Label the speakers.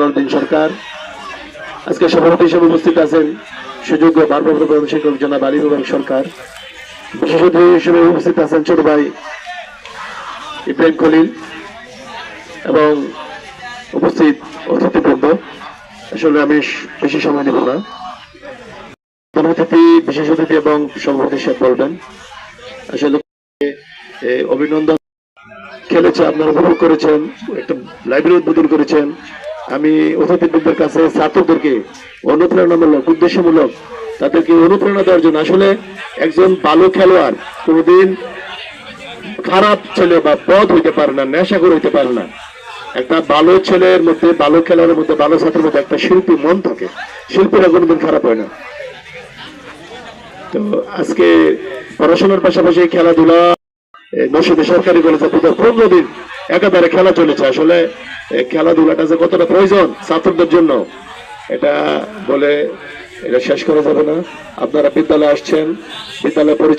Speaker 1: Jalaluddin সরকার। আজকে সভাপতি হিসেবে উপস্থিত আছেন সুযোগ্য ভারপ্রাপ্ত প্রধান শিক্ষক জনাব আলী মুবারক সরকার। বিশেষ অতিথি হিসেবে উপস্থিত আছেন ছোট ভাই ইব্রাহিম খলিল এবং উপস্থিত অতিথিবৃন্দ। আসলে আমি বেশি সময় নেব না। প্রধান অতিথি, বিশেষ অতিথি এবং সভাপতি সাহেব বলবেন। আসলে অভিনন্দন। খেলেছে, আপনারা উপভোগ করেছেন, একটা লাইব্রেরি উদ্বোধন করেছেন। আমি অতিথিবৃন্দের কাছে ছাত্রদেরকে অনুপ্রেরণামূলক, উদ্দেশ্যমূলক তাদেরকে অনুপ্রেরণা দেওয়ার জন্য, আসলে একজন ভালো খেলোয়াড় কোনোদিন খারাপ ছেলে বা পথ হইতে পারে না, নেশাখোর হইতে পারে না। একটা ভালো ছেলের মধ্যে, ভালো খেলোয়াড়ের মধ্যে, ভালো ছাত্রের মধ্যে একটা শিল্পী মন থাকে। শিল্পীরা কোনোদিন খারাপ হয় না। তো আজকে পড়াশোনার পাশাপাশি খেলাধুলা, নরসিংদী সরকারি কলেজে 15 দিন একেবারে খেলা চলেছে। আসলে খেলাধুলাটা যে কতটা প্রয়োজন ছাত্রদের জন্য এটা বলে এটা শেষ করা যাবে না। আপনারা বিদ্যালয়ে আসছেন, বিদ্যালয় পরিচয়